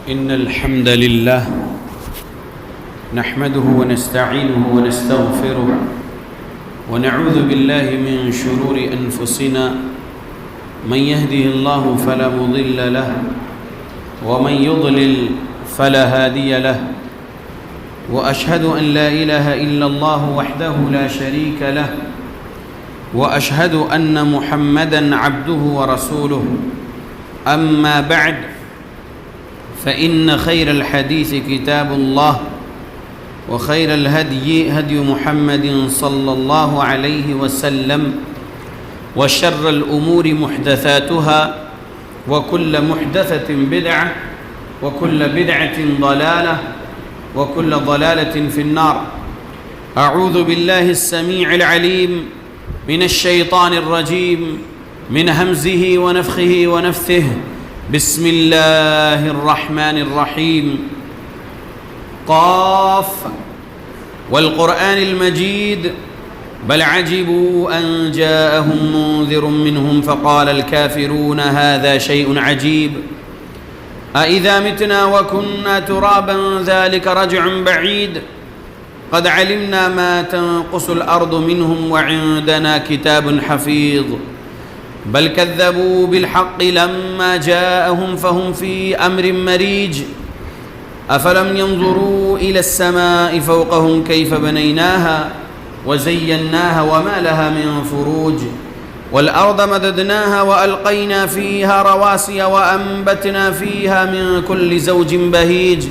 إن الحمد لله نحمده ونستعينه ونستغفره ونعوذ بالله من شرور أنفسنا من يهده الله فلا مضل له ومن يضلل فلا هادي له وأشهد أن لا إله إلا الله وحده لا شريك له وأشهد أن محمدًا عبده ورسوله أما بعد فإن خير الحديث كتاب الله وخير الهدي هدي محمد صلى الله عليه وسلم وشر الأمور محدثاتها وكل محدثة بدعة وكل بدعة ضلالة وكل ضلالة في النار. أعوذ بالله السميع العليم من الشيطان الرجيم من همزه ونفخه ونفثه. بسم الله الرحمن الرحيم. قاف والقرآن المجيد بل عجبوا أن جاءهم منذر منهم فقال الكافرون هذا شيء عجيب أإذا متنا وكنا ترابا ذلك رجع بعيد قد علمنا ما تنقص الأرض منهم وعندنا كتاب حفيظ بل كذبوا بالحق لما جاءهم فهم في أمر مريج أفلم ينظروا إلى السماء فوقهم كيف بنيناها وزيناها وما لها من فروج والأرض مددناها وألقينا فيها رواسي وأنبتنا فيها من كل زوج بهيج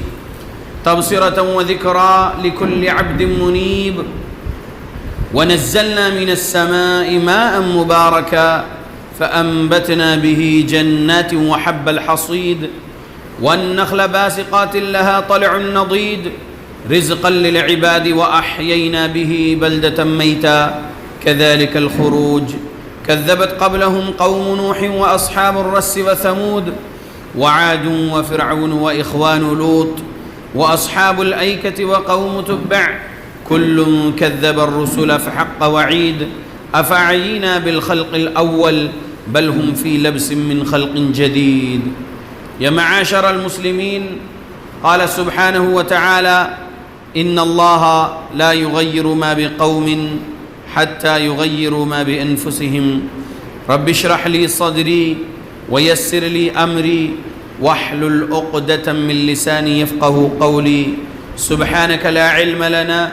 تبصرة وذكرى لكل عبد منيب ونزلنا من السماء ماء مباركا فأنبتنا به جنات وحب الحصيد والنخل باسقات لها طلع نضيد رزقا للعباد وأحيينا به بلدة ميتا كذلك الخروج كذبت قبلهم قوم نوح وأصحاب الرس وثمود وعاد وفرعون وإخوان لوط وأصحاب الأيكة وقوم تبع كل كذب الرسل فحق وعيد أفعينا بالخلق الأول بل هم في لبس من خلق جديد. يا معاشر المسلمين، قال سبحانه وتعالى إن الله لا يغير ما بقوم حتى يغيروا ما بأنفسهم رب اشرح لي صدري ويسر لي أمري واحلل عقدة من لساني يفقه قولي سبحانك لا علم لنا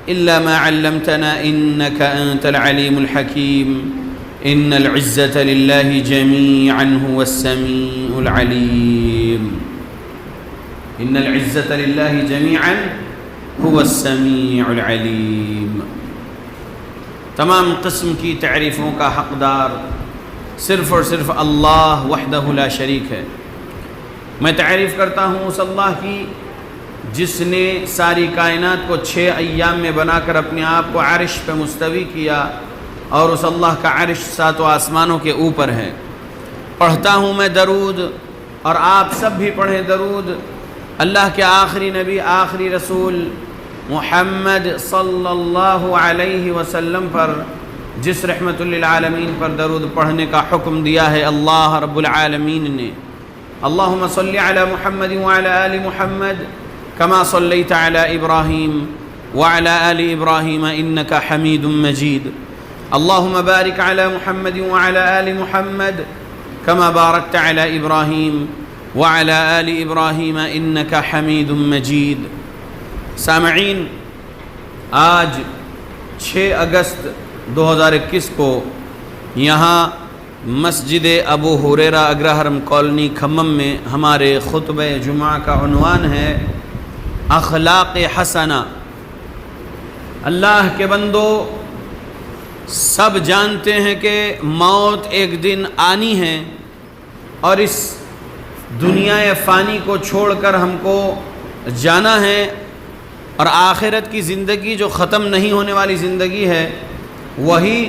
إلا ما علمتنا إنك أنت العليم الحكيم. إن العزة لله جميعا هو السميع العليم. إن العزة لله جميعا هو السميع العليم. تمام قسم کی تعریفوں کا حقدار صرف اور صرف اللہ وحدہ لا شریک ہے. میں تعریف کرتا ہوں اس اللہ کی جس نے ساری کائنات کو 6 ایام میں بنا کر اپنے آپ کو عرش پہ مستوی کیا اور اس اللہ کا عرش 7 آسمانوں کے اوپر ہے. پڑھتا ہوں میں درود اور آپ سب بھی پڑھیں درود اللہ کے آخری نبی آخری رسول محمد صلی اللہ علیہ وسلم پر جس رحمت للعالمین پر درود پڑھنے کا حکم دیا ہے اللہ رب العالمین نے. اللہم صلی علی محمد وعلی آل محمد کما صلیت علی ابراہیم وعلی آل ابراہیم انکا حمید مجید. اللہم بارک علی محمد وعلی آل محمد کما بارکت علی ابراہیم وعلی آل ابراہیم انکا حمید مجید. سامعین، آج 6 اگست 2021 کو یہاں مسجد ابو ہریرہ اگرہرم کالونی کھمم میں ہمارے خطبہ جمعہ کا عنوان ہے اخلاق حسنہ. اللہ کے بندو، سب جانتے ہیں کہ موت ایک دن آنی ہے اور اس دنیا فانی کو چھوڑ کر ہم کو جانا ہے، اور آخرت کی زندگی جو ختم نہیں ہونے والی زندگی ہے وہی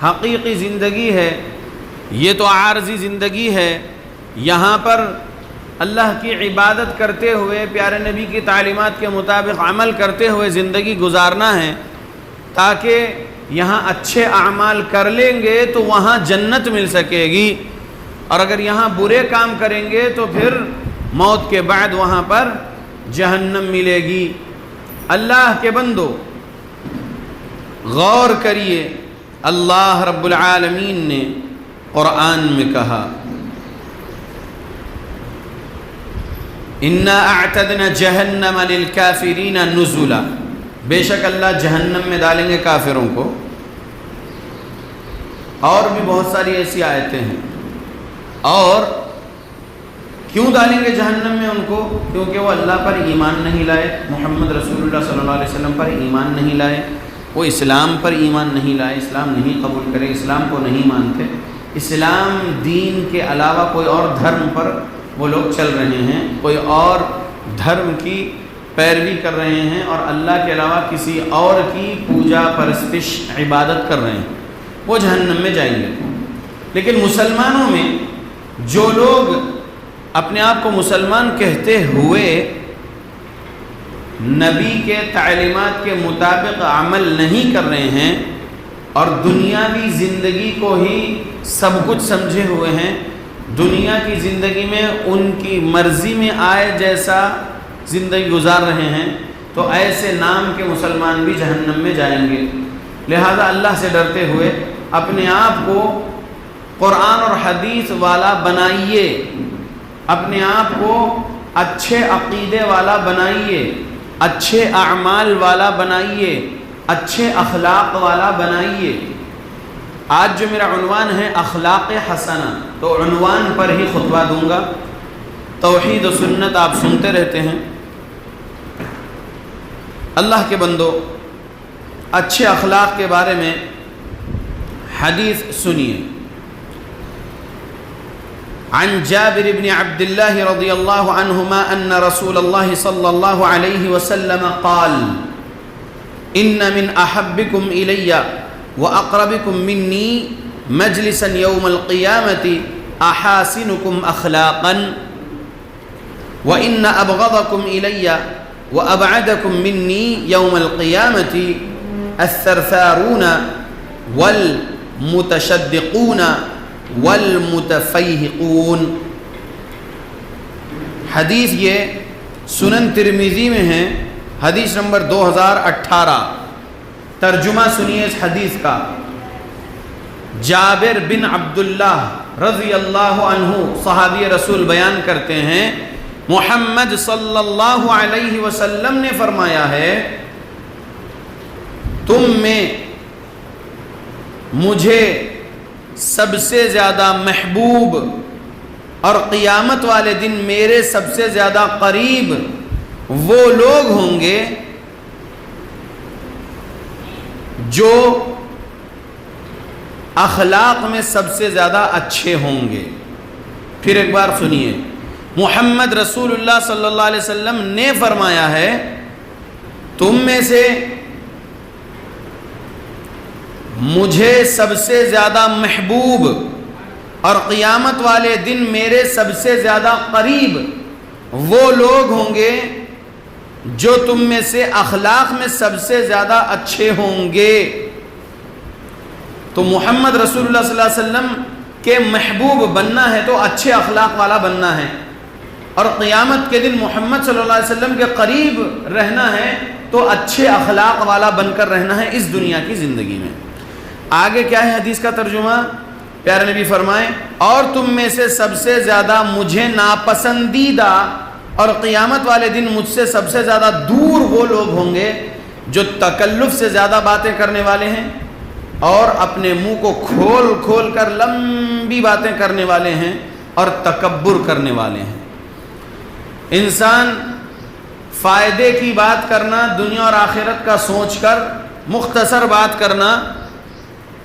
حقیقی زندگی ہے. یہ تو عارضی زندگی ہے. یہاں پر اللہ کی عبادت کرتے ہوئے پیارے نبی کی تعلیمات کے مطابق عمل کرتے ہوئے زندگی گزارنا ہے تاکہ یہاں اچھے اعمال کر لیں گے تو وہاں جنت مل سکے گی، اور اگر یہاں برے کام کریں گے تو پھر موت کے بعد وہاں پر جہنم ملے گی۔ اللہ کے بندو غور کریے، اللہ رب العالمین نے قرآن میں کہا اِنَّا أَعْتَدْنَا جَهَنَّمَ لِلْكَافِرِينَ نُزُلًا، بے شک اللہ جہنم میں ڈالیں گے کافروں کو۔ اور بھی بہت ساری ایسی آیتیں ہیں۔ اور کیوں ڈالیں گے جہنم میں ان کو؟ کیونکہ وہ اللہ پر ایمان نہیں لائے، محمد رسول اللہ صلی اللہ علیہ وسلم پر ایمان نہیں لائے، وہ اسلام پر ایمان نہیں لائے، اسلام نہیں قبول کرے، اسلام کو نہیں مانتے، اسلام دین کے علاوہ کوئی اور دھرم پر وہ لوگ چل رہے ہیں، کوئی اور دھرم کی پیروی کر رہے ہیں اور اللہ کے علاوہ کسی اور کی پوجا پرستش عبادت کر رہے ہیں، وہ جہنم میں جائیں گے۔ لیکن مسلمانوں میں جو لوگ اپنے آپ کو مسلمان کہتے ہوئے نبی کے تعلیمات کے مطابق عمل نہیں کر رہے ہیں اور دنیاوی زندگی کو ہی سب کچھ سمجھے ہوئے ہیں، دنیا کی زندگی میں ان کی مرضی میں آئے جیسا زندگی گزار رہے ہیں، تو ایسے نام کے مسلمان بھی جہنم میں جائیں گے۔ لہذا اللہ سے ڈرتے ہوئے اپنے آپ کو قرآن اور حدیث والا بنائیے، اپنے آپ کو اچھے عقیدے والا بنائیے، اچھے اعمال والا بنائیے، اچھے اخلاق والا بنائیے۔ آج جو میرا عنوان ہے اخلاق حسنہ، تو عنوان پر ہی خطبہ دوں گا۔ توحید و سنت آپ سنتے رہتے ہیں۔ اللہ کے بندو، اچھے اخلاق کے بارے میں حدیث سنیے۔ عن جابر بن عبد الله رضي الله عنهما أن رسول الله صلى الله عليه وسلم قال إن من أحبكم إلي وأقربكم مني مجلسا يوم القيامة أحاسنكم أخلاقا وإن أبغضكم إلي وأبعدكم مني يوم القيامة الثرثارون والمتشدقون والمتفیہقون۔ حدیث یہ سنن ترمذی میں ہے، حدیث نمبر 2018۔ ترجمہ سنیے اس حدیث کا۔ جابر بن عبداللہ رضی اللہ عنہ صحابی رسول بیان کرتے ہیں، محمد صلی اللہ علیہ وسلم نے فرمایا ہے، تم میں مجھے سب سے زیادہ محبوب اور قیامت والے دن میرے سب سے زیادہ قریب وہ لوگ ہوں گے جو اخلاق میں سب سے زیادہ اچھے ہوں گے۔ پھر ایک بار سنیے، محمد رسول اللہ صلی اللہ علیہ وسلم نے فرمایا ہے، تم میں سے مجھے سب سے زیادہ محبوب اور قیامت والے دن میرے سب سے زیادہ قریب وہ لوگ ہوں گے جو تم میں سے اخلاق میں سب سے زیادہ اچھے ہوں گے۔ تو محمد رسول اللہ صلی اللہ علیہ وسلم کے محبوب بننا ہے تو اچھے اخلاق والا بننا ہے، اور قیامت کے دن محمد صلی اللہ علیہ وسلم کے قریب رہنا ہے تو اچھے اخلاق والا بن کر رہنا ہے اس دنیا کی زندگی میں۔ آگے کیا ہے حدیث کا ترجمہ؟ پیارے نبی فرمائے، اور تم میں سے سب سے زیادہ مجھے ناپسندیدہ اور قیامت والے دن مجھ سے سب سے زیادہ دور وہ لوگ ہوں گے جو تکلف سے زیادہ باتیں کرنے والے ہیں اور اپنے منہ کو کھول کھول کر لمبی باتیں کرنے والے ہیں اور تکبر کرنے والے ہیں۔ انسان فائدے کی بات کرنا، دنیا اور آخرت کا سوچ کر مختصر بات کرنا،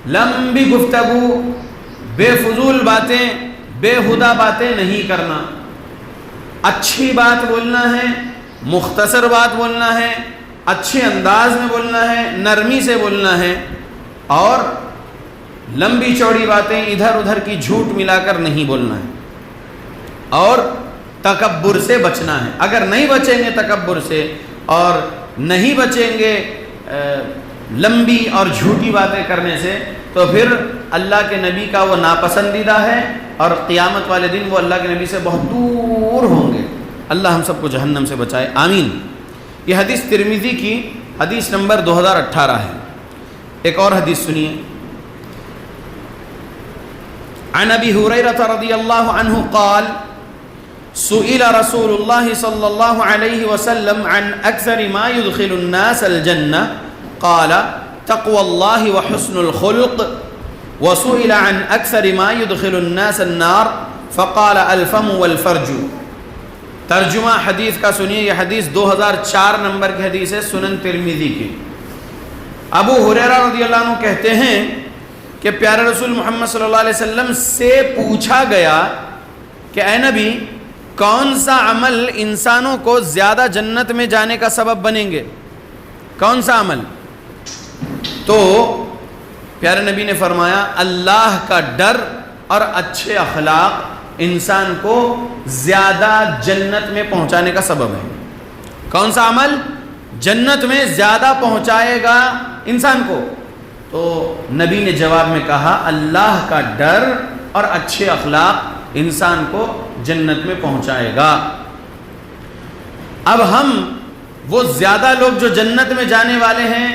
لمبی گفتگو، بے فضول باتیں، بے ہدہ باتیں نہیں کرنا، اچھی بات بولنا ہے، مختصر بات بولنا ہے، اچھے انداز میں بولنا ہے، نرمی سے بولنا ہے، اور لمبی چوڑی باتیں ادھر ادھر کی جھوٹ ملا کر نہیں بولنا ہے، اور تکبر سے بچنا ہے۔ اگر نہیں بچیں گے تکبر سے اور نہیں بچیں گے لمبی اور جھوٹی باتیں کرنے سے، تو پھر اللہ کے نبی کا وہ ناپسندیدہ ہے اور قیامت والے دن وہ اللہ کے نبی سے بہت دور ہوں گے۔ اللہ ہم سب کو جہنم سے بچائے، آمین۔ یہ حدیث ترمذی کی حدیث نمبر 2018 ہے۔ ایک اور حدیث سنیے، عن ابی ہریرہ رضی اللہ عنہ قال سئل رسول اللہ صلی اللہ علیہ وسلم عن اکثر ما يدخل الناس الجنہ قال تقوى اللہ وحسن الخلق، وسئل عن اکثر ما يدخل الناس النار فقال الفم والفرج۔ ترجمہ حدیث کا سنیے، یہ حدیث 2004 نمبر کی حدیث ہے، سنن ترمذی کی۔ ابو ہریرہ رضی اللہ عنہ کہتے ہیں کہ پیارے رسول محمد صلی اللہ علیہ وسلم سے پوچھا گیا کہ اے نبی، کون سا عمل انسانوں کو زیادہ جنت میں جانے کا سبب بنیں گے؟ کون سا عمل؟ تو پیارے نبی نے فرمایا اللہ کا ڈر اور اچھے اخلاق انسان کو زیادہ جنت میں پہنچانے کا سبب ہے۔ کون سا عمل جنت میں زیادہ پہنچائے گا انسان کو؟ تو نبی نے جواب میں کہا اللہ کا ڈر اور اچھے اخلاق انسان کو جنت میں پہنچائے گا۔ اب ہم وہ زیادہ لوگ جو جنت میں جانے والے ہیں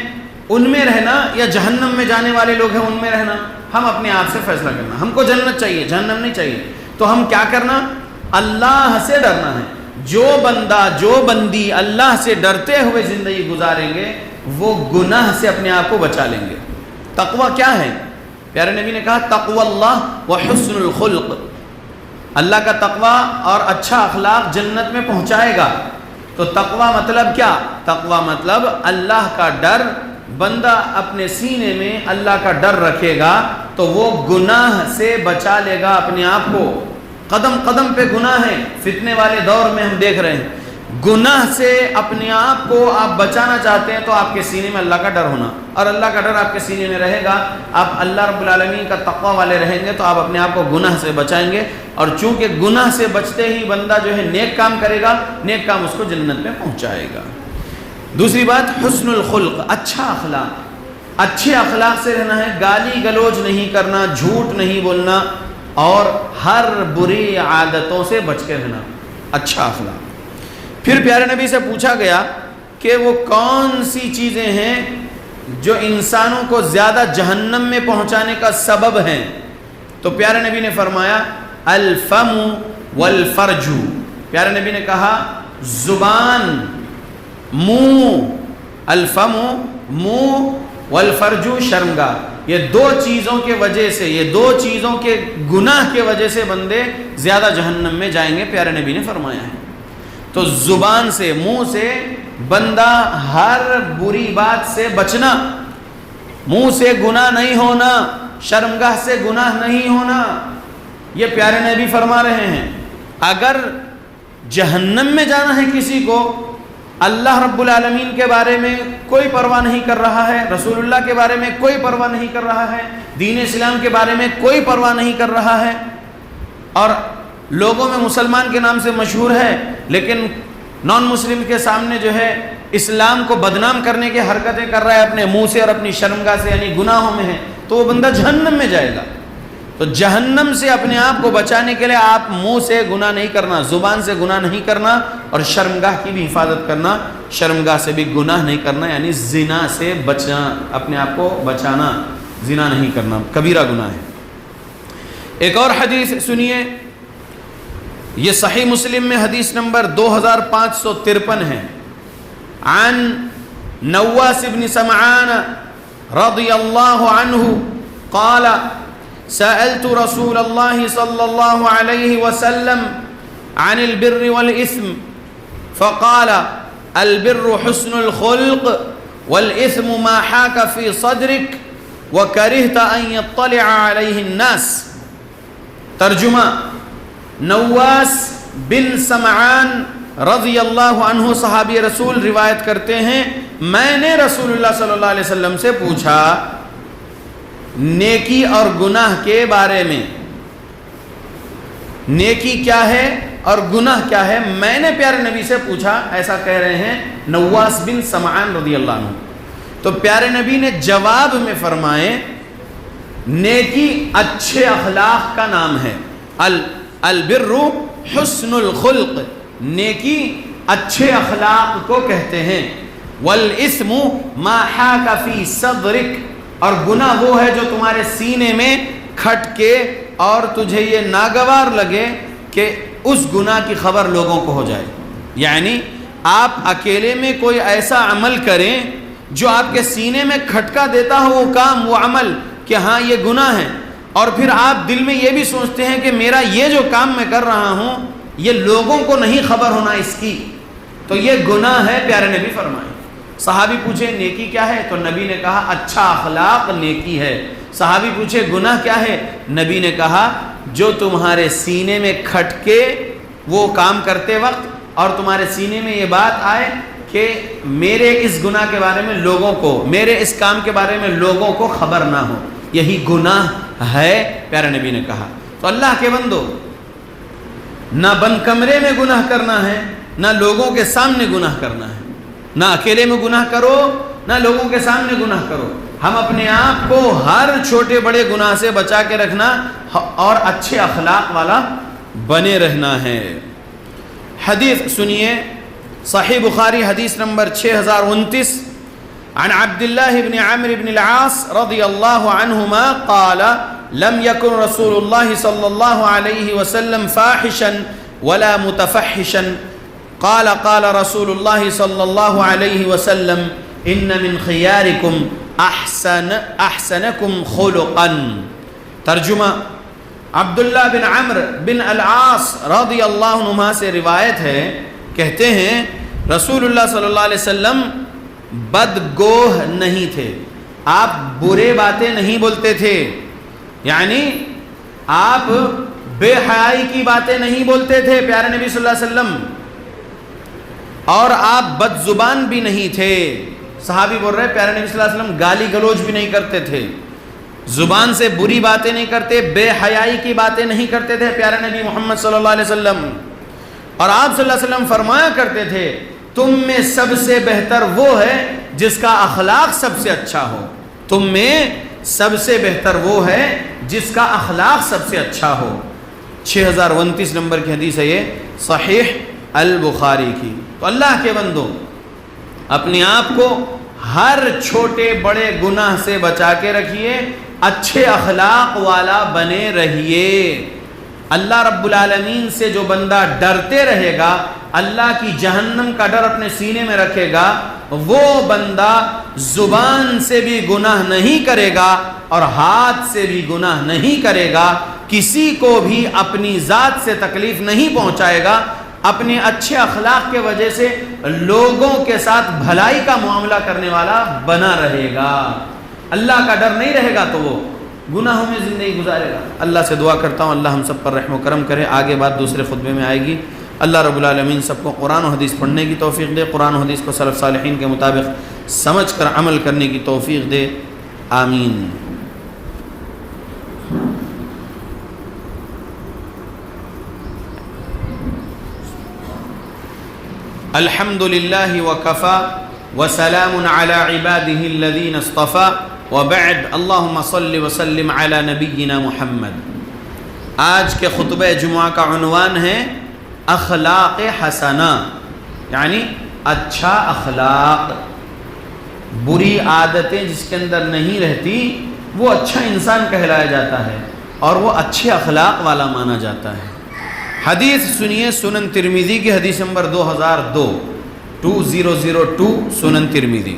ان میں رہنا یا جہنم میں جانے والے لوگ ہیں ان میں رہنا، ہم اپنے آپ سے فیصلہ کرنا۔ ہم کو جنت چاہیے، جہنم نہیں چاہیے، تو ہم کیا کرنا؟ اللہ سے ڈرنا ہے۔ جو بندہ جو بندی اللہ سے ڈرتے ہوئے زندگی گزاریں گے وہ گناہ سے اپنے آپ کو بچا لیں گے۔ تقوی کیا ہے؟ پیارے نبی نے کہا تقوی اللہ وحسن الخلق، اللہ کا تقوی اور اچھا اخلاق جنت میں پہنچائے گا۔ تو تقوی مطلب کیا؟ تقوی مطلب اللہ کا ڈر، بندہ اپنے سینے میں اللہ کا ڈر رکھے گا تو وہ گناہ سے بچا لے گا اپنے آپ کو۔ قدم قدم پہ گناہ ہے، فتنے والے دور میں ہم دیکھ رہے ہیں، گناہ سے اپنے آپ کو آپ بچانا چاہتے ہیں تو آپ کے سینے میں اللہ کا ڈر ہونا، اور اللہ کا ڈر آپ کے سینے میں رہے گا، آپ اللہ رب العالمین کا تقوی والے رہیں گے تو آپ اپنے آپ کو گناہ سے بچائیں گے، اور چونکہ گناہ سے بچتے ہی بندہ جو ہے نیک کام کرے گا، نیک کام اس کو جنت میں پہنچائے گا۔ دوسری بات حسن الخلق، اچھا اخلاق، اچھے اخلاق سے رہنا ہے، گالی گلوچ نہیں کرنا، جھوٹ نہیں بولنا، اور ہر بری عادتوں سے بچ کے رہنا، اچھا اخلاق۔ پھر پیارے نبی سے پوچھا گیا کہ وہ کون سی چیزیں ہیں جو انسانوں کو زیادہ جہنم میں پہنچانے کا سبب ہیں؟ تو پیارے نبی نے فرمایا الفم والفرج۔ پیارے نبی نے کہا زبان، منہ، الفم منہ، والفرج شرمگاہ، یہ دو چیزوں کے وجہ سے، یہ دو چیزوں کے گناہ کے وجہ سے بندے زیادہ جہنم میں جائیں گے، پیارے نبی نے فرمایا ہے۔ تو زبان سے، منہ سے بندہ ہر بری بات سے بچنا، منہ سے گناہ نہیں ہونا، شرمگاہ سے گناہ نہیں ہونا، یہ پیارے نبی فرما رہے ہیں۔ اگر جہنم میں جانا ہے کسی کو، اللہ رب العالمین کے بارے میں کوئی پرواہ نہیں کر رہا ہے، رسول اللہ کے بارے میں کوئی پرواہ نہیں کر رہا ہے، دین اسلام کے بارے میں کوئی پرواہ نہیں کر رہا ہے، اور لوگوں میں مسلمان کے نام سے مشہور ہے لیکن نان مسلم کے سامنے جو ہے اسلام کو بدنام کرنے کی حرکتیں کر رہا ہے اپنے منہ سے اور اپنی شرمگاہ سے، یعنی گناہوں میں ہے، تو وہ بندہ جہنم میں جائے گا۔ تو جہنم سے اپنے آپ کو بچانے کے لیے آپ منہ سے گناہ نہیں کرنا، زبان سے گناہ نہیں کرنا، اور شرمگاہ کی بھی حفاظت کرنا، شرمگاہ سے بھی گناہ نہیں کرنا، یعنی زنا سے بچنا، اپنے آپ کو بچانا، زنا نہیں کرنا کبیرہ گناہ ہے۔ ایک اور حدیث سنیے، یہ صحیح مسلم میں حدیث نمبر 2553 ہے۔ عن نواس بن سمعان رضی اللہ عنہ قال سألت رسول اللہ صلی اللہ علیہ وسلم عن البر والإثم فقال البر حسن الخلق والإثم ما حاك في صدرك وكرهت أن يطلع عليه الناس۔ ترجمہ، نواس بن سمعان رضی اللہ عنہ صحابی رسول روایت کرتے ہیں، میں نے رسول اللہ صلی اللہ علیہ وسلم سے پوچھا نیکی اور گناہ کے بارے میں، نیکی کیا ہے اور گناہ کیا ہے، میں نے پیارے نبی سے پوچھا، ایسا کہہ رہے ہیں نواس بن سمعان رضی اللہ عنہ۔ تو پیارے نبی نے جواب میں فرمائے نیکی اچھے اخلاق کا نام ہے، البر حسن الخلق، نیکی اچھے اخلاق کو کہتے ہیں. والاسم ما حاک فی صدرک، اور گناہ وہ ہے جو تمہارے سینے میں کھٹ کے اور تجھے یہ ناگوار لگے کہ اس گناہ کی خبر لوگوں کو ہو جائے. یعنی آپ اکیلے میں کوئی ایسا عمل کریں جو آپ کے سینے میں کھٹکا دیتا ہو، وہ کام، وہ عمل، کہ ہاں یہ گناہ ہے، اور پھر آپ دل میں یہ بھی سوچتے ہیں کہ میرا یہ جو کام میں کر رہا ہوں یہ لوگوں کو نہیں خبر ہونا اس کی، تو یہ گناہ ہے. پیارے نبی فرمائے. صحابی پوچھے نیکی کیا ہے؟ تو نبی نے کہا اچھا اخلاق نیکی ہے. صحابی پوچھے گناہ کیا ہے؟ نبی نے کہا جو تمہارے سینے میں کھٹ کے وہ کام کرتے وقت اور تمہارے سینے میں یہ بات آئے کہ میرے اس گناہ کے بارے میں لوگوں کو، میرے اس کام کے بارے میں لوگوں کو خبر نہ ہو، یہی گناہ ہے. پیارے نبی نے کہا. تو اللہ کے بندو، نہ بند کمرے میں گناہ کرنا ہے، نہ لوگوں کے سامنے گناہ کرنا ہے. نہ اکیلے میں گناہ کرو، نہ لوگوں کے سامنے گناہ کرو. ہم اپنے آپ کو ہر چھوٹے بڑے گناہ سے بچا کے رکھنا اور اچھے اخلاق والا بنے رہنا ہے. حدیث سنیے، صحیح بخاری حدیث نمبر 6029 عن عبد الله بن عمرو بن العاص رضی اللہ عنہما قال لم يكن رسول الله صلی اللہ علیہ وسلم فاحشا ولا متفحشا قال قال رسول الله صلی اللہ علیہ وسلم ان من خياركم احسنكم خلقا. ترجمہ، عبداللہ بن عمرو بن العاص رضی اللہ عنہما سے روایت ہے، کہتے ہیں رسول اللہ صلی اللہ علیہ وسلم بدگوہ نہیں تھے، آپ برے باتیں نہیں بولتے تھے، یعنی آپ بے حیائی کی باتیں نہیں بولتے تھے پیارے نبی صلی اللہ علیہ وسلم، اور آپ بد زبان بھی نہیں تھے. صحابی بول رہے پیارے نبی صلی اللہ علیہ وسلم گالی گلوچ بھی نہیں کرتے تھے، زبان سے بری باتیں نہیں کرتے، بے حیائی کی باتیں نہیں کرتے تھے پیارے نبی محمد صلی اللہ علیہ وسلم. اور آپ صلی اللہ علیہ وسلم فرمایا کرتے تھے تم میں سب سے بہتر وہ ہے جس کا اخلاق سب سے اچھا ہو. تم میں سب سے بہتر وہ ہے جس کا اخلاق سب سے اچھا ہو. 6029 نمبر کی حدیث ہے یہ، صحیح البخاری کی. تو اللہ کے بندو، اپنے آپ کو ہر چھوٹے بڑے گناہ سے بچا کے رکھیے، اچھے اخلاق والا بنے رہیے. اللہ رب العالمین سے جو بندہ ڈرتے رہے گا، اللہ کی جہنم کا ڈر اپنے سینے میں رکھے گا، وہ بندہ زبان سے بھی گناہ نہیں کرے گا اور ہاتھ سے بھی گناہ نہیں کرے گا، کسی کو بھی اپنی ذات سے تکلیف نہیں پہنچائے گا، اپنے اچھے اخلاق کے وجہ سے لوگوں کے ساتھ بھلائی کا معاملہ کرنے والا بنا رہے گا. اللہ کا ڈر نہیں رہے گا تو وہ گناہوں میں زندگی گزارے گا. اللہ سے دعا کرتا ہوں اللہ ہم سب پر رحم و کرم کرے. آگے بات دوسرے خطبے میں آئے گی. اللہ رب العالمین سب کو قرآن و حدیث پڑھنے کی توفیق دے، قرآن و حدیث کو سلف صالحین کے مطابق سمجھ کر عمل کرنے کی توفیق دے. آمین. الحمد للہ وکفا وسلام علی عباده الذین اصطفى وبعد اللہم صل وسلم علی نبینا محمد. آج کے خطبہ جمعہ کا عنوان ہے اخلاق حسنہ، یعنی اچھا اخلاق. بری عادتیں جس کے اندر نہیں رہتی وہ اچھا انسان کہلایا جاتا ہے اور وہ اچھے اخلاق والا مانا جاتا ہے. حدیث سنیے، سنن ترمذی کی حدیث نمبر 2002 سنن ترمذی.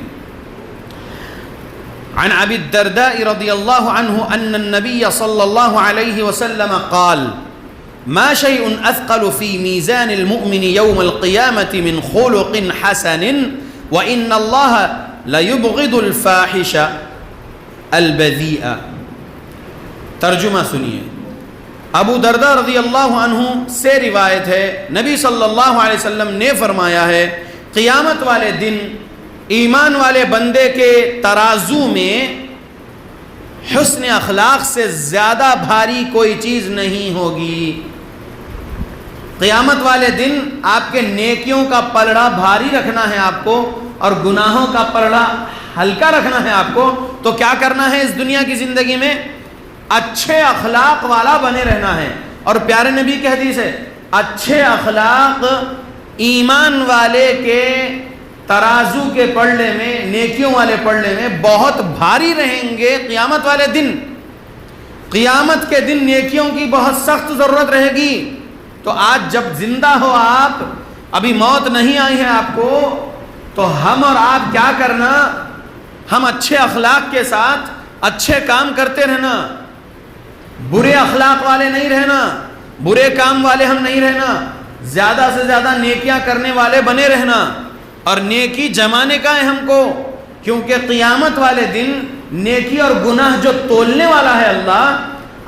عن ابی الدرداء رضی اللہ عنہ ان النبی صلی اللہ علیہ وسلم قال ما شيء اثقل في ميزان المؤمن يوم القيامة من خلق حسن وان الله ليبغض الفاحش البذيء. ترجمہ سنیے. ابو درداء رضی اللہ عنہ سے روایت ہے، نبی صلی اللہ علیہ وسلم نے فرمایا ہے قیامت والے دن ایمان والے بندے کے ترازو میں حسن اخلاق سے زیادہ بھاری کوئی چیز نہیں ہوگی. قیامت والے دن آپ کے نیکیوں کا پلڑا بھاری رکھنا ہے آپ کو اور گناہوں کا پلڑا ہلکا رکھنا ہے آپ کو. تو کیا کرنا ہے اس دنیا کی زندگی میں؟ اچھے اخلاق والا بنے رہنا ہے. اور پیارے نبی کی حدیث ہے اچھے اخلاق ایمان والے کے ترازو کے پلڑے میں، نیکیوں والے پلڑے میں بہت بھاری رہیں گے قیامت والے دن۔ قیامت کے دن نیکیوں کی بہت سخت ضرورت رہے گی۔ تو آج جب زندہ ہو آپ، ابھی موت نہیں آئی ہے آپ کو، تو ہم اور آپ کیا کرنا؟ ہم اچھے اخلاق کے ساتھ اچھے کام کرتے رہنا، برے اخلاق والے نہیں رہنا، برے کام والے ہم نہیں رہنا، زیادہ سے زیادہ نیکیاں کرنے والے بنے رہنا، اور نیکی جمانے کا ہے ہم کو، کیونکہ قیامت والے دن نیکی اور گناہ جو تولنے والا ہے اللہ،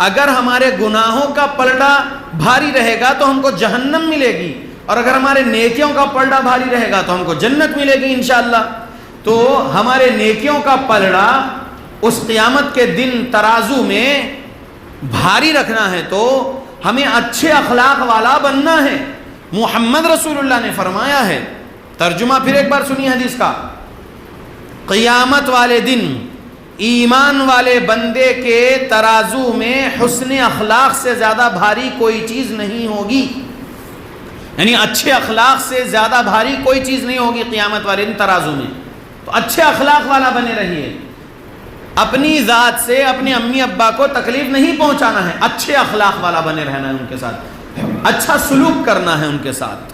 اگر ہمارے گناہوں کا پلڑا بھاری رہے گا تو ہم کو جہنم ملے گی، اور اگر ہمارے نیکیوں کا پلڑا بھاری رہے گا تو ہم کو جنت ملے گی انشاءاللہ۔ تو ہمارے نیکیوں کا پلڑا اس قیامت کے دن ترازو میں بھاری رکھنا ہے تو ہمیں اچھے اخلاق والا بننا ہے۔ محمد رسول اللہ نے فرمایا ہے، ترجمہ پھر ایک بار سنیے حدیث کا، قیامت والے دن ایمان والے بندے کے ترازو میں حسن اخلاق سے زیادہ بھاری کوئی چیز نہیں ہوگی، یعنی اچھے اخلاق سے زیادہ بھاری کوئی چیز نہیں ہوگی قیامت والے دن ترازو میں۔ تو اچھے اخلاق والا بنے رہیے، اپنی ذات سے اپنے امی ابا کو تکلیف نہیں پہنچانا ہے، اچھے اخلاق والا بنے رہنا ہے ان کے ساتھ، اچھا سلوک کرنا ہے ان کے ساتھ۔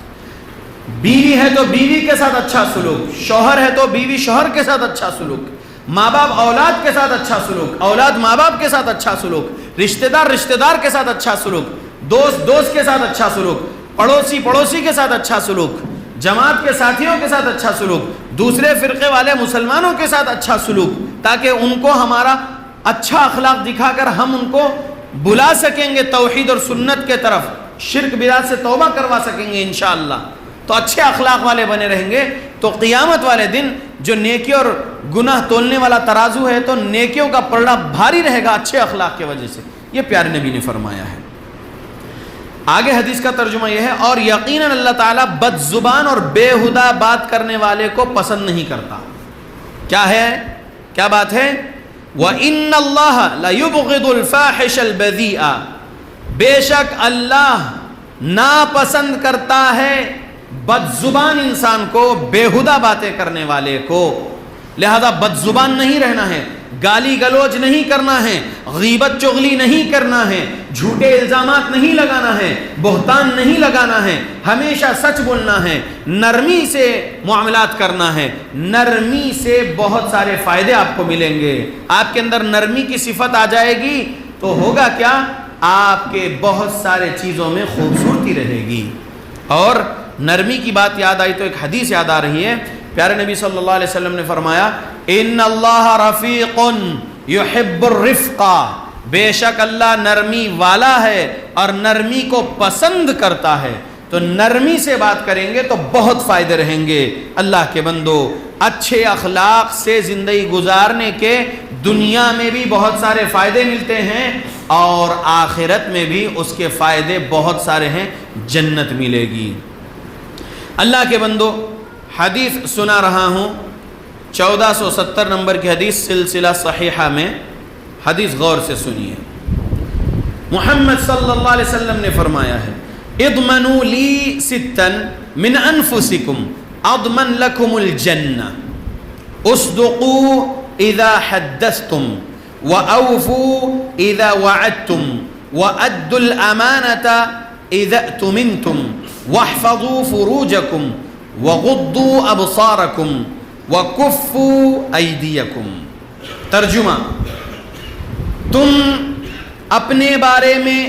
بیوی ہے تو بیوی کے ساتھ اچھا سلوک، شوہر ہے تو بیوی شوہر کے ساتھ اچھا سلوک، ماں باپ اولاد کے ساتھ اچھا سلوک، اولاد ماں باپ کے ساتھ اچھا سلوک، رشتہ دار کے ساتھ اچھا سلوک، دوست کے ساتھ اچھا سلوک، پڑوسی کے ساتھ اچھا سلوک، جماعت کے ساتھیوں کے ساتھ اچھا سلوک، دوسرے فرقے والے مسلمانوں کے ساتھ اچھا سلوک، تاکہ ان کو ہمارا اچھا اخلاق دکھا کر ہم ان کو بلا سکیں گے توحید اور سنت کے طرف، شرک بدعت سے توبہ کروا سکیں گے انشاءاللہ۔ تو اچھے اخلاق والے بنے رہیں گے تو قیامت والے دن جو نیکی اور گناہ تولنے والا ترازو ہے تو نیکیوں کا پلڑا بھاری رہے گا اچھے اخلاق کی وجہ سے، یہ پیارے نبی نے فرمایا ہے۔ آگے حدیث کا ترجمہ یہ ہے، اور یقیناً اللہ تعالیٰ بد زبان اور بےہودہ بات کرنے والے کو پسند نہیں کرتا۔ کیا ہے؟ کیا بات ہے؟ وَإِنَّ اللَّهَ لَيُبْغِضُ الْفَاحِشَ الْبَذِيئَ، بے شک اللہ ناپسند کرتا ہے بد زبان انسان کو، بےہودہ باتیں کرنے والے کو۔ لہذا بد زبان نہیں رہنا ہے، گالی گلوچ نہیں کرنا ہے، غیبت چغلی نہیں کرنا ہے، جھوٹے الزامات نہیں لگانا ہے، بہتان نہیں لگانا ہے، ہمیشہ سچ بولنا ہے، نرمی سے معاملات کرنا ہے۔ نرمی سے بہت سارے فائدے آپ کو ملیں گے۔ آپ کے اندر نرمی کی صفت آ جائے گی تو ہوگا کیا؟ آپ کے بہت سارے چیزوں میں خوبصورتی رہے گی۔ اور نرمی کی بات یاد آئی تو ایک حدیث یاد آ رہی ہے، پیارے نبی صلی اللہ علیہ وسلم نے فرمایا، ان اللہ رفیق یحب الرفق، بے شک اللہ نرمی والا ہے اور نرمی کو پسند کرتا ہے۔ تو نرمی سے بات کریں گے تو بہت فائدے رہیں گے۔ اللہ کے بندو، اچھے اخلاق سے زندگی گزارنے کے دنیا میں بھی بہت سارے فائدے ملتے ہیں اور آخرت میں بھی اس کے فائدے بہت سارے ہیں، جنت ملے گی۔ اللہ کے بندو، حدیث سنا رہا ہوں 1470 نمبر کی حدیث سلسلہ صحیحہ میں، حدیث غور سے سنیے۔ محمد صلی اللہ علیہ وسلم نے فرمایا ہے، اضمنوا لی ستا من انفسکم اضمن لکم الجنہ، اصدقوا اذا حدثتم واوفوا اذا وعدتم وادوا الامانة اذا اؤتمنتم واحفظوا فروجکم وغضوا ابصارکم وکفوا ایدیکم۔ ترجمہ، تم اپنے بارے میں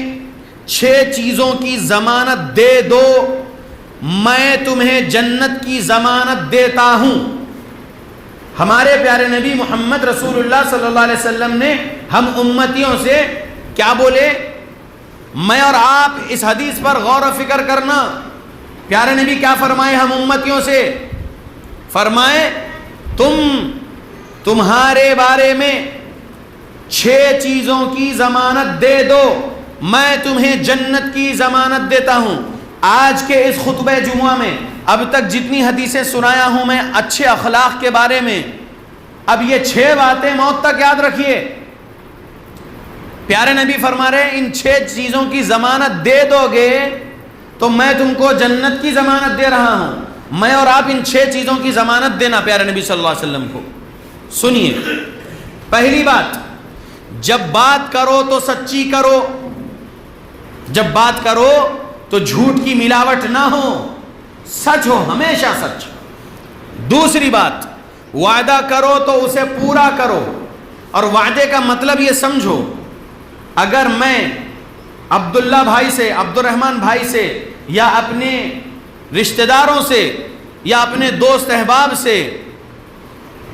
6 چیزوں کی ضمانت دے دو، میں تمہیں جنت کی ضمانت دیتا ہوں۔ ہمارے پیارے نبی محمد رسول اللہ صلی اللہ علیہ وسلم نے ہم امتیوں سے کیا بولے؟ میں اور آپ اس حدیث پر غور و فکر کرنا۔ پیارے نبی کیا فرمائے ہم امتیوں سے؟ فرمائے، تمہارے بارے میں 6 چیزوں کی ضمانت دے دو، میں تمہیں جنت کی ضمانت دیتا ہوں۔ آج کے اس خطبہ جمعہ میں اب تک جتنی حدیثیں سنایا ہوں میں اچھے اخلاق کے بارے میں، اب یہ 6 باتیں موت تک یاد رکھیے۔ پیارے نبی فرما رہے ہیں ان 6 چیزوں کی ضمانت دے دو گے تو میں تم کو جنت کی ضمانت دے رہا ہوں. میں اور آپ ان 6 چیزوں کی ضمانت دینا پیارے نبی صلی اللہ علیہ وسلم کو. سنیے، پہلی بات، جب بات کرو تو سچی کرو، جب بات کرو تو جھوٹ کی ملاوٹ نہ ہو، سچ ہو، ہمیشہ سچ. دوسری بات، وعدہ کرو تو اسے پورا کرو. اور وعدے کا مطلب یہ سمجھو، اگر میں عبداللہ بھائی سے، عبد الرحمن بھائی سے، یا اپنے رشتہ داروں سے، یا اپنے دوست احباب سے،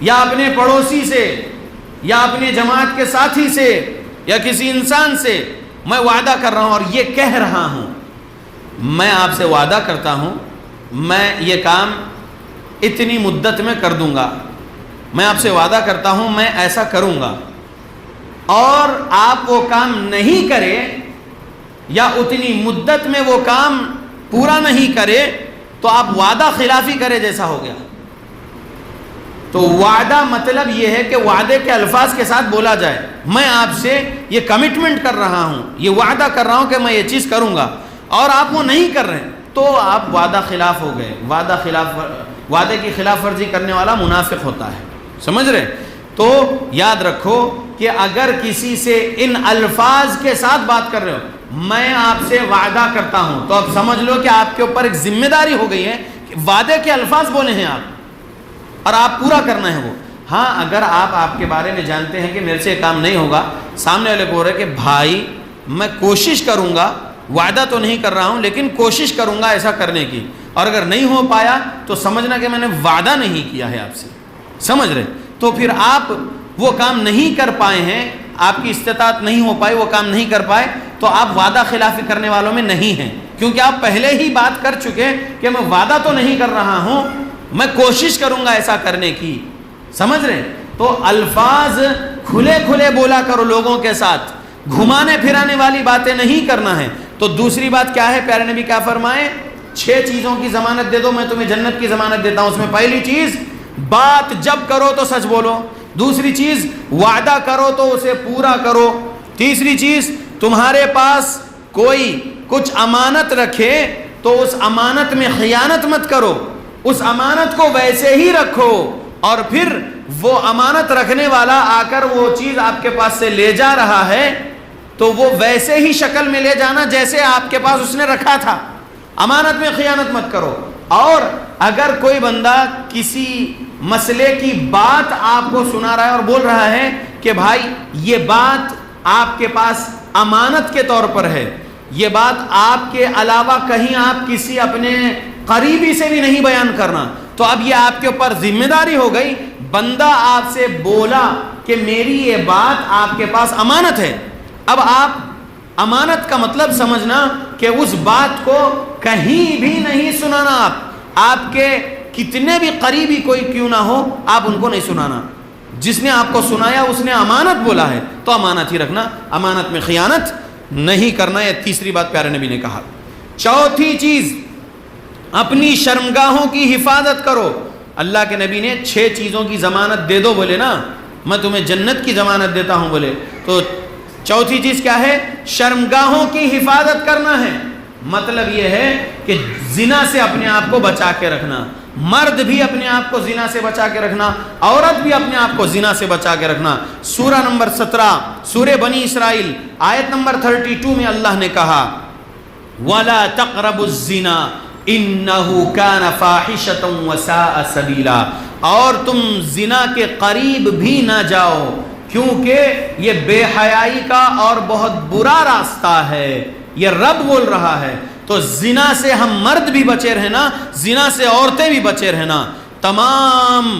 یا اپنے پڑوسی سے، یا اپنے جماعت کے ساتھی سے، یا کسی انسان سے میں وعدہ کر رہا ہوں اور یہ کہہ رہا ہوں، میں آپ سے وعدہ کرتا ہوں میں یہ کام اتنی مدت میں کر دوں گا، میں آپ سے وعدہ کرتا ہوں میں ایسا کروں گا، اور آپ وہ کام نہیں کرے یا اتنی مدت میں وہ کام پورا نہیں کرے تو آپ وعدہ خلافی کرے جیسا ہو گیا. تو وعدہ مطلب یہ ہے کہ وعدے کے الفاظ کے ساتھ بولا جائے، میں آپ سے یہ کمٹمنٹ کر رہا ہوں، یہ وعدہ کر رہا ہوں کہ میں یہ چیز کروں گا، اور آپ وہ نہیں کر رہے تو آپ وعدہ خلاف ہو گئے. وعدے کی خلاف ورزی کرنے والا منافق ہوتا ہے. سمجھ رہے؟ تو یاد رکھو کہ اگر کسی سے ان الفاظ کے ساتھ بات کر رہے ہو، میں آپ سے وعدہ کرتا ہوں، تو اب سمجھ لو کہ آپ کے اوپر ایک ذمہ داری ہو گئی ہے کہ وعدے کے الفاظ بولے ہیں آپ اور آپ پورا کرنا ہے وہ. ہاں اگر آپ کے بارے میں جانتے ہیں کہ میرے سے یہ کام نہیں ہوگا، سامنے والے کو ہو رہا ہے کہ بھائی میں کوشش کروں گا، وعدہ تو نہیں کر رہا ہوں لیکن کوشش کروں گا ایسا کرنے کی، اور اگر نہیں ہو پایا تو سمجھنا کہ میں نے وعدہ نہیں کیا ہے آپ سے. سمجھ رہے؟ تو پھر آپ وہ کام نہیں کر پائے ہیں، آپ کی استطاعت نہیں ہو پائی، وہ کام نہیں کر پائے، تو آپ وعدہ خلافی کرنے والوں میں نہیں ہیں، کیونکہ آپ پہلے ہی بات کر چکے کہ میں وعدہ تو نہیں کر رہا ہوں، میں کوشش کروں گا ایسا کرنے کی. سمجھ رہے؟ تو الفاظ کھلے کھلے بولا کرو لوگوں کے ساتھ، گھمانے پھرانے والی باتیں نہیں کرنا ہے. تو دوسری بات کیا ہے؟ پیارے نبی کیا فرمائے؟ 6 چیزوں کی ضمانت دے دو، میں تمہیں جنت کی ضمانت دیتا ہوں. اس میں پہلی چیز، بات جب کرو تو سچ بولو. دوسری چیز، وعدہ کرو تو اسے پورا کرو. تیسری چیز، تمہارے پاس کوئی کچھ امانت رکھے تو اس امانت میں خیانت مت کرو، اس امانت کو ویسے ہی رکھو، اور پھر وہ امانت رکھنے والا آ کر وہ چیز آپ کے پاس سے لے جا رہا ہے تو وہ ویسے ہی شکل میں لے جانا جیسے آپ کے پاس اس نے رکھا تھا. امانت میں خیانت مت کرو. اور اگر کوئی بندہ کسی مسئلے کی بات آپ کو سنا رہا ہے اور بول رہا ہے کہ بھائی یہ بات آپ کے پاس امانت کے طور پر ہے، یہ بات آپ کے علاوہ کہیں آپ کسی اپنے قریبی سے بھی نہیں بیان کرنا، تو اب یہ آپ کے اوپر ذمہ داری ہو گئی. بندہ آپ سے بولا کہ میری یہ بات آپ کے پاس امانت ہے، اب آپ امانت کا مطلب سمجھنا کہ اس بات کو کہیں بھی نہیں سنانا. آپ کے کتنے بھی قریبی کوئی کیوں نہ ہو، آپ ان کو نہیں سنانا. جس نے آپ کو سنایا اس نے امانت بولا ہے تو امانت ہی رکھنا، امانت میں خیانت نہیں کرنا. یہ تیسری بات پیارے نبی نے کہا. چوتھی چیز، اپنی شرمگاہوں کی حفاظت کرو. اللہ کے نبی نے 6 چیزوں کی ضمانت دے دو بولے نا، میں تمہیں جنت کی ضمانت دیتا ہوں بولے، تو چوتھی چیز کیا ہے؟ شرمگاہوں کی حفاظت کرنا ہے. مطلب یہ ہے کہ زنا سے اپنے آپ کو بچا کے رکھنا. مرد بھی اپنے آپ کو زنا سے بچا کے رکھنا، عورت بھی اپنے آپ کو زنا سے بچا کے رکھنا. سورہ نمبر 17 سورہ بنی اسرائیل آیت نمبر 32 میں اللہ نے کہا وَلَا تَقْرَبُوا الزِّنَا إِنَّهُ كَانَ فَاحِشَةً وَسَاءَ سَبِيلًا، اور تم زنا کے قریب بھی نہ جاؤ کیونکہ یہ بے حیائی کا اور بہت برا راستہ ہے. یہ رب بول رہا ہے. تو زنا سے ہم مرد بھی بچے رہنا، زنا سے عورتیں بھی بچے رہنا. تمام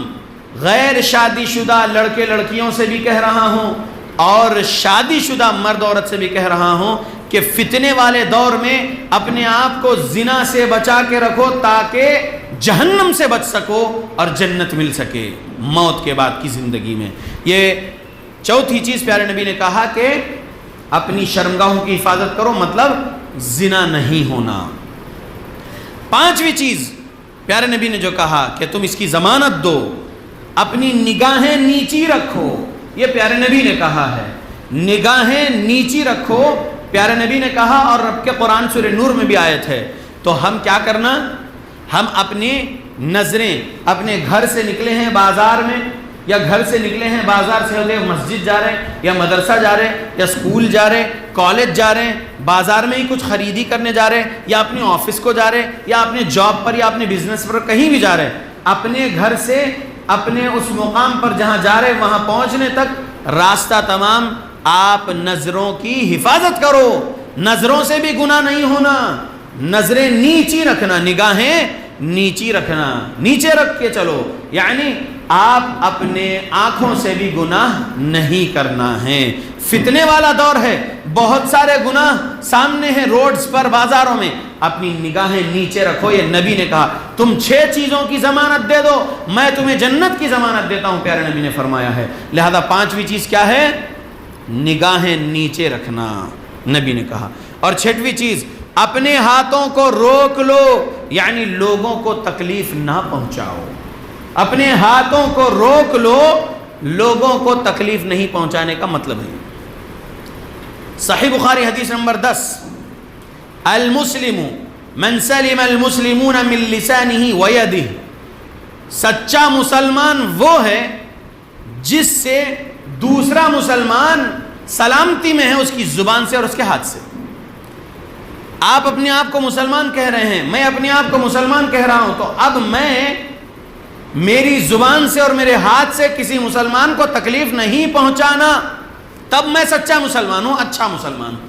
غیر شادی شدہ لڑکے لڑکیوں سے بھی کہہ رہا ہوں اور شادی شدہ مرد عورت سے بھی کہہ رہا ہوں کہ فتنے والے دور میں اپنے آپ کو زنا سے بچا کے رکھو تاکہ جہنم سے بچ سکو اور جنت مل سکے موت کے بعد کی زندگی میں. یہ چوتھی چیز پیارے نبی نے کہا کہ اپنی شرمگاہوں کی حفاظت کرو، مطلب زنا نہیں ہونا. پانچویں چیز پیارے نبی نے جو کہا کہ تم اس کی ضمانت دو، اپنی نگاہیں نیچی رکھو. یہ پیارے نبی نے کہا ہے، نگاہیں نیچی رکھو پیارے نبی نے کہا. اور رب کے قرآن سورہ نور میں بھی آیت ہے تو ہم کیا کرنا؟ ہم اپنی نظریں اپنے گھر سے نکلے ہیں بازار میں، یا گھر سے نکلے ہیں بازار سے ہوتے مسجد جا رہے ہیں، یا مدرسہ جا رہے ہیں، یا اسکول جا رہے ہیں، کالج جا رہے ہیں، بازار میں ہی کچھ خریدی کرنے جا رہے ہیں، یا اپنے آفس کو جا رہے ہیں، یا اپنے جاب پر یا اپنے بزنس پر کہیں بھی جا رہے ہیں، اپنے گھر سے اپنے اس مقام پر جہاں جا رہے ہیں وہاں پہنچنے تک راستہ تمام آپ نظروں کی حفاظت کرو. نظروں سے بھی گناہ نہیں ہونا، نظریں نیچی رکھنا، نگاہیں نیچی رکھنا، نیچے رکھ کے چلو، یعنی آپ اپنے آنکھوں سے بھی گناہ نہیں کرنا ہے. فتنے والا دور ہے، بہت سارے گناہ سامنے ہیں روڈز پر، بازاروں میں. اپنی نگاہیں نیچے رکھو. یہ نبی نے کہا تم 6 چیزوں کی ضمانت دے دو، میں تمہیں جنت کی ضمانت دیتا ہوں، پیارے نبی نے فرمایا ہے. لہذا 5ویں چیز کیا ہے؟ نگاہیں نیچے رکھنا، نبی نے کہا. اور 6ویں چیز اپنے ہاتھوں کو روک لو، یعنی لوگوں کو تکلیف نہ پہنچاؤ. اپنے ہاتھوں کو روک لو، لوگوں کو تکلیف نہیں پہنچانے کا مطلب ہے. صحیح بخاری حدیث نمبر 10، المسلم من سلم المسلمون من لسانه ويده. سچا مسلمان وہ ہے جس سے دوسرا مسلمان سلامتی میں ہے، اس کی زبان سے اور اس کے ہاتھ سے. آپ اپنے آپ کو مسلمان کہہ رہے ہیں، میں اپنے آپ کو مسلمان کہہ رہا ہوں، تو اب میں میری زبان سے اور میرے ہاتھ سے کسی مسلمان کو تکلیف نہیں پہنچانا، تب میں سچا مسلمان ہوں، اچھا مسلمان ہوں.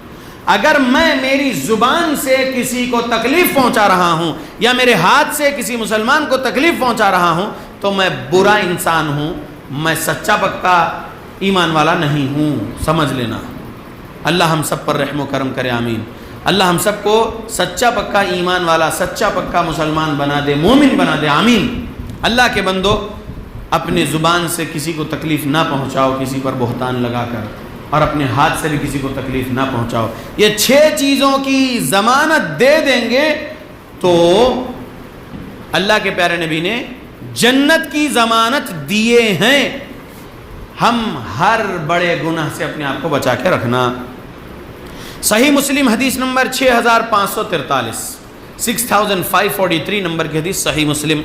اگر میں میری زبان سے کسی کو تکلیف پہنچا رہا ہوں یا میرے ہاتھ سے کسی مسلمان کو تکلیف پہنچا رہا ہوں تو میں برا انسان ہوں، میں سچا پکا ایمان والا نہیں ہوں، سمجھ لینا. اللہ ہم سب پر رحم و کرم کرے، آمین. اللہ ہم سب کو سچا پکا ایمان والا، سچا پکا مسلمان بنا دے، مومن بنا دے، آمین. اللہ کے بندو، اپنے زبان سے کسی کو تکلیف نہ پہنچاؤ کسی پر بہتان لگا کر، اور اپنے ہاتھ سے بھی کسی کو تکلیف نہ پہنچاؤ. یہ 6 چیزوں کی ضمانت دے دیں گے تو اللہ کے پیارے نبی نے جنت کی ضمانت دیے ہیں. ہم ہر بڑے گناہ سے اپنے آپ کو بچا کے رکھنا. صحیح مسلم حدیث نمبر 6543، 6543 نمبر کی حدیث صحیح مسلم.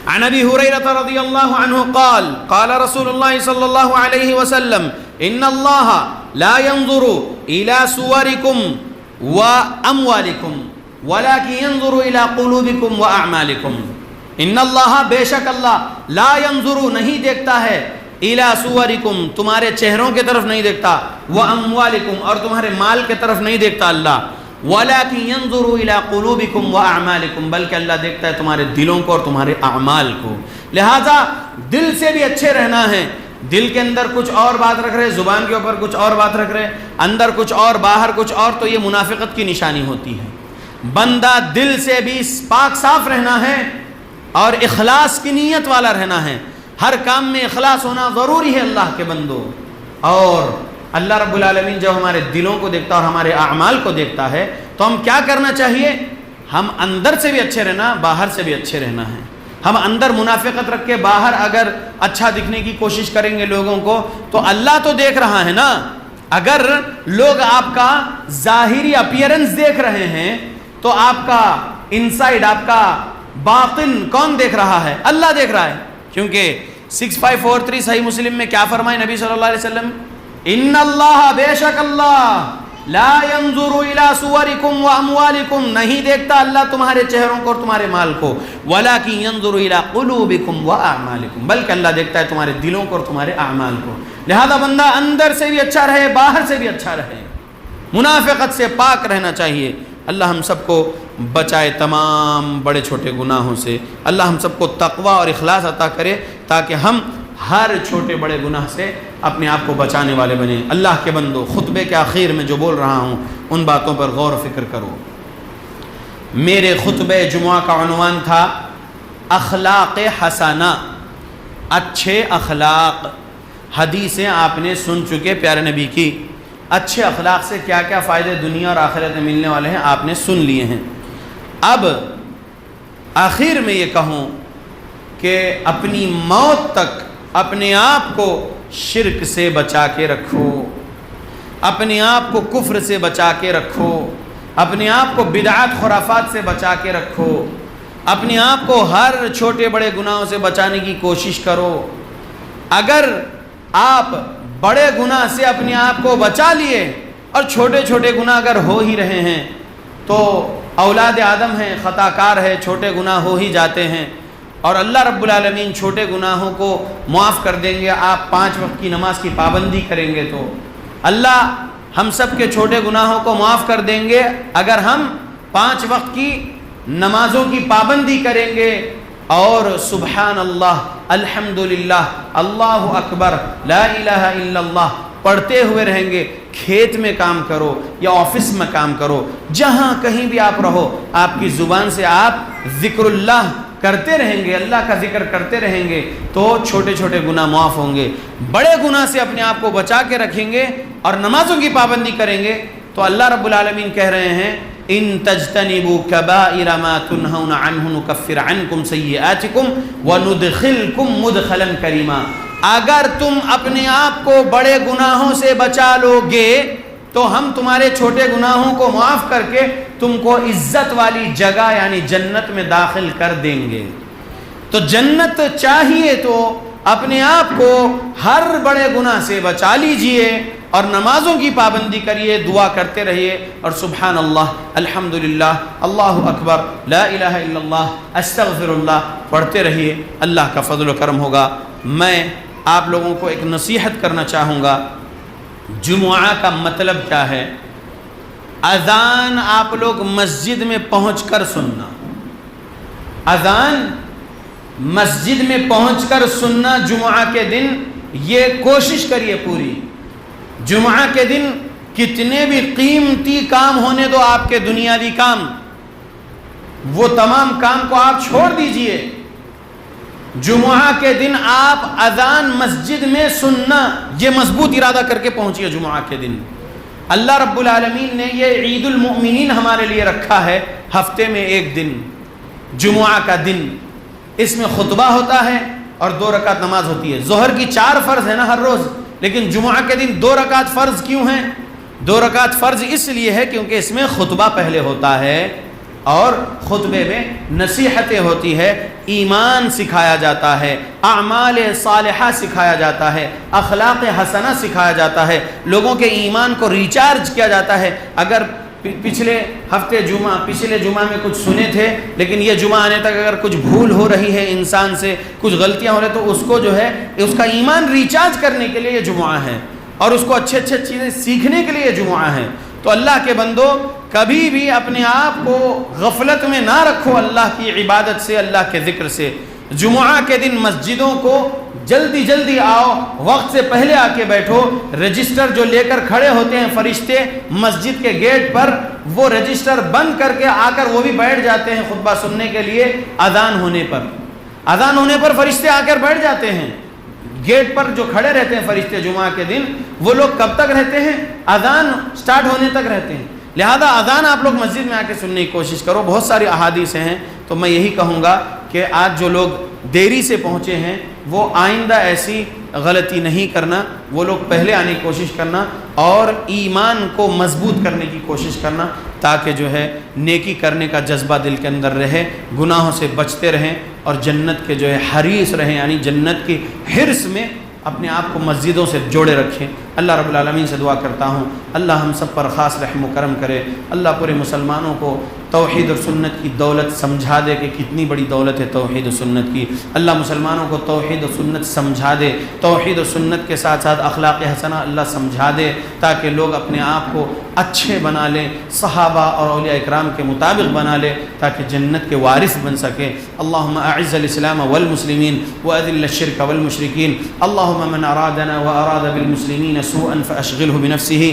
عن ابی ہریرہ رضی اللہ عنہ قال قال رسول اللہ صلی اللہ علیہ وسلم ان اللہ لا ينظر الى صورکم واموالکم ولكن ينظر الى قلوبکم واعمالکم. ان اللہ، بے شک اللہ، لا ينظر، نہیں دیکھتا ہے، الى صورکم، تمہارے چہروں کے طرف نہیں دیکھتا، واموالکم، اور تمہارے مال کے طرف نہیں دیکھتا اللہ، وَلَكِنْ يَنْظُرُ إِلَىٰ قُلُوبِكُمْ وَأَعْمَالِكُمْ، بلکہ اللہ دیکھتا ہے تمہارے دلوں کو اور تمہارے اعمال کو. لہذا دل سے بھی اچھے رہنا ہے. دل کے اندر کچھ اور بات رکھ رہے، زبان کے اوپر کچھ اور بات رکھ رہے، اندر کچھ اور باہر کچھ اور، تو یہ منافقت کی نشانی ہوتی ہے. بندہ دل سے بھی پاک صاف رہنا ہے اور اخلاص کی نیت والا رہنا ہے. ہر کام میں اخلاص ہونا ضروری ہے اللہ کے بندو. اور اللہ رب العالمین جب ہمارے دلوں کو دیکھتا ہے اور ہمارے اعمال کو دیکھتا ہے تو ہم کیا کرنا چاہیے؟ ہم اندر سے بھی اچھے رہنا، باہر سے بھی اچھے رہنا ہے. ہم اندر منافقت رکھ کے باہر اگر اچھا دکھنے کی کوشش کریں گے لوگوں کو تو اللہ تو دیکھ رہا ہے نا. اگر لوگ آپ کا ظاہری اپیرنس دیکھ رہے ہیں تو آپ کا انسائیڈ، آپ کا باطن کون دیکھ رہا ہے؟ اللہ دیکھ رہا ہے. کیونکہ 6543 صحیح مسلم میں کیا فرمائے نبی صلی اللہ علیہ وسلم؟ ان اللہ، بے شک اللہ، لا ينظر الى صورکم واموالکم، نہیں دیکھتا اللہ تمہارے چہروں کو اور تمہارے مال کو، ولكن ينظر الى قلوبکم واعمالکم، بلکہ اللہ دیکھتا ہے تمہارے دلوں کو اور تمہارے اعمال کو. لہذا بندہ اندر سے بھی اچھا رہے، باہر سے بھی اچھا رہے، منافقت سے پاک رہنا چاہیے. اللہ ہم سب کو بچائے تمام بڑے چھوٹے گناہوں سے. اللہ ہم سب کو تقوی اور اخلاص عطا کرے تاکہ ہم ہر چھوٹے بڑے گناہ سے اپنے آپ کو بچانے والے بنیں. اللہ کے بندو، خطبے کے آخر میں جو بول رہا ہوں ان باتوں پر غور و فکر کرو. میرے خطبے جمعہ کا عنوان تھا اخلاق حسنہ، اچھے اخلاق. حدیثیں آپ نے سن چکے پیارے نبی کی. اچھے اخلاق سے کیا کیا فائدے دنیا اور آخرت میں ملنے والے ہیں آپ نے سن لیے ہیں. اب آخر میں یہ کہوں کہ اپنی موت تک اپنے آپ کو شرک سے بچا کے رکھو، اپنے آپ کو کفر سے بچا کے رکھو، اپنے آپ کو بدعات خرافات سے بچا کے رکھو، اپنے آپ کو ہر چھوٹے بڑے گناہوں سے بچانے کی کوشش کرو۔ اگر آپ بڑے گناہ سے اپنے آپ کو بچا لیے اور چھوٹے چھوٹے گناہ اگر ہو ہی رہے ہیں تو اولاد آدم ہیں، خطا کار ہے، چھوٹے گناہ ہو ہی جاتے ہیں، اور اللہ رب العالمین چھوٹے گناہوں کو معاف کر دیں گے۔ آپ 5 وقت کی نماز کی پابندی کریں گے تو اللہ ہم سب کے چھوٹے گناہوں کو معاف کر دیں گے اگر ہم 5 وقت کی نمازوں کی پابندی کریں گے، اور سبحان اللہ، الحمدللہ، اللہ اکبر، لا الہ الا اللہ پڑھتے ہوئے رہیں گے۔ کھیت میں کام کرو یا آفس میں کام کرو، جہاں کہیں بھی آپ رہو، آپ کی زبان سے آپ ذکر اللہ کرتے رہیں گے، اللہ کا ذکر کرتے رہیں گے تو چھوٹے چھوٹے گناہ معاف ہوں گے۔ بڑے گناہ سے اپنے آپ کو بچا کے رکھیں گے اور نمازوں کی پابندی کریں گے تو اللہ رب العالمین کہہ رہے ہیں ان تجتنبوا کبائر ما تنہون عنہ نکفر عنکم سیئاتکم وندخلکم مدخلا کریما۔ اگر تم اپنے آپ کو بڑے گناہوں سے بچا لو گے تو ہم تمہارے چھوٹے گناہوں کو معاف کر کے تم کو عزت والی جگہ یعنی جنت میں داخل کر دیں گے۔ تو جنت چاہیے تو اپنے آپ کو ہر بڑے گناہ سے بچا لیجئے اور نمازوں کی پابندی کریے، دعا کرتے رہیے، اور سبحان اللہ، الحمدللہ، اللہ اکبر، لا الہ الا اللہ، استغفر اللہ پڑھتے رہیے، اللہ کا فضل و کرم ہوگا۔ میں آپ لوگوں کو ایک نصیحت کرنا چاہوں گا۔ جمعہ کا مطلب کیا ہے؟ اذان آپ لوگ مسجد میں پہنچ کر سننا، اذان مسجد میں پہنچ کر سننا جمعہ کے دن، یہ کوشش کریے پوری۔ جمعہ کے دن کتنے بھی قیمتی کام ہونے دو آپ کے دنیاوی کام، وہ تمام کام کو آپ چھوڑ دیجئے۔ جمعہ کے دن آپ اذان مسجد میں سننا، یہ مضبوط ارادہ کر کے پہنچیے جمعہ کے دن۔ اللہ رب العالمین نے یہ عید المؤمنین ہمارے لیے رکھا ہے، ہفتے میں ایک دن جمعہ کا دن، اس میں خطبہ ہوتا ہے اور 2 رکعت نماز ہوتی ہے۔ ظہر کی 4 فرض ہے نا ہر روز، لیکن جمعہ کے دن 2 رکعت فرض کیوں ہیں؟ 2 رکعت فرض اس لیے ہے کیونکہ اس میں خطبہ پہلے ہوتا ہے اور خطبے میں نصیحتیں ہوتی ہے، ایمان سکھایا جاتا ہے، اعمال صالحہ سکھایا جاتا ہے، اخلاق حسنہ سکھایا جاتا ہے، لوگوں کے ایمان کو ریچارج کیا جاتا ہے۔ اگر پچھلے جمعہ میں کچھ سنے تھے لیکن یہ جمعہ آنے تک اگر کچھ بھول ہو رہی ہے انسان سے، کچھ غلطیاں ہو رہی تو اس کو جو ہے اس کا ایمان ریچارج کرنے کے لیے یہ جمعہ ہے، اور اس کو اچھے چیزیں سیکھنے کے لیے یہ جمعہ ہے۔ تو اللہ کے بندو، کبھی بھی اپنے آپ کو غفلت میں نہ رکھو اللہ کی عبادت سے، اللہ کے ذکر سے۔ جمعہ کے دن مسجدوں کو جلدی آؤ، وقت سے پہلے آ کے بیٹھو۔ رجسٹر جو لے کر کھڑے ہوتے ہیں فرشتے مسجد کے گیٹ پر، وہ رجسٹر بند کر کے آ کر وہ بھی بیٹھ جاتے ہیں خطبہ سننے کے لیے۔ اذان ہونے پر فرشتے آ کر بیٹھ جاتے ہیں گیٹ پر، جو کھڑے رہتے ہیں فرشتے جمعہ کے دن، وہ لوگ کب تک رہتے ہیں؟ اذان سٹارٹ ہونے تک رہتے ہیں۔ لہذا اذان آپ لوگ مسجد میں آ کے سننے کی کوشش کرو۔ بہت ساری احادیث ہیں، تو میں یہی کہوں گا کہ آج جو لوگ دیری سے پہنچے ہیں وہ آئندہ ایسی غلطی نہیں کرنا، وہ لوگ پہلے آنے کی کوشش کرنا اور ایمان کو مضبوط کرنے کی کوشش کرنا، تاکہ جو ہے نیکی کرنے کا جذبہ دل کے اندر رہے، گناہوں سے بچتے رہیں اور جنت کے جو ہے حریص رہیں، یعنی جنت کی حرص میں اپنے آپ کو مسجدوں سے جوڑے رکھیں۔ اللہ رب العالمین سے دعا کرتا ہوں اللہ ہم سب پر خاص رحم و کرم کرے، اللہ پورے مسلمانوں کو توحید و سنت کی دولت سمجھا دے کہ کتنی بڑی دولت ہے توحید و سنت کی۔ اللہ مسلمانوں کو توحید و سنت سمجھا دے، توحید و سنت کے ساتھ ساتھ اخلاق حسنہ اللہ سمجھا دے، تاکہ لوگ اپنے آپ کو اچھے بنا لیں، صحابہ اور اولیاء اکرام کے مطابق بنا لے، تاکہ جنت کے وارث بن سکے۔ اللہم اعز الاسلام والمسلمین واذل الشرک والمشرکین، اللہم من ارادنا واراد بالمسلمین سوءا فاشغله بنفسه،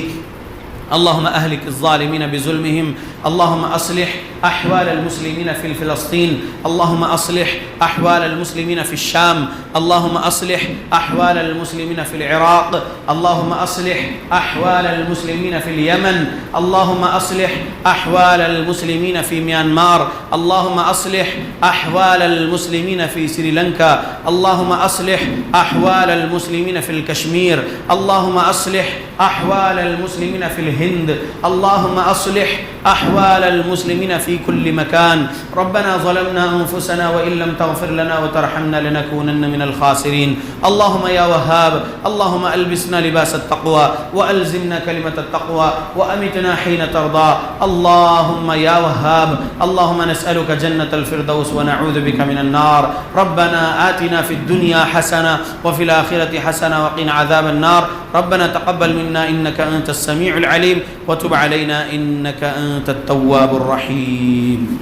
اللهم أهلك الظالمين بظلمهم، اللهم أصلح أحوال المسلمين في فلسطين، اللهم أصلح أحوال المسلمين في الشام، اللهم أصلح أحوال المسلمين في العراق، اللهم أصلح أحوال المسلمين في اليمن، اللهم أصلح أحوال المسلمين في ميانمار، اللهم أصلح أحوال المسلمين في سريلانكا، اللهم أصلح أحوال المسلمين في الكشمير، اللهم أصلح أحوال المسلمين في الهند، اللهم أصلح أحوال المسلمين في كل مكان. ربنا ظلمنا أنفسنا وإن لم تغفر لنا وترحمنا لنكونن من الخاسرين. اللهم يا وهاب، اللهم ألبسنا لباس التقوى وألزمنا كلمة التقوى وأمتنا حين ترضى. اللهم يا وهاب، اللهم نسألك جنة الفردوس ونعوذ بك من النار. ربنا آتنا في الدنيا حسنة وفي الآخرة حسنة وقنا عذاب النار. ربنا تقبل منا إنك أنت السميع العليم وتب علينا إنك أنت التواب الرحيم.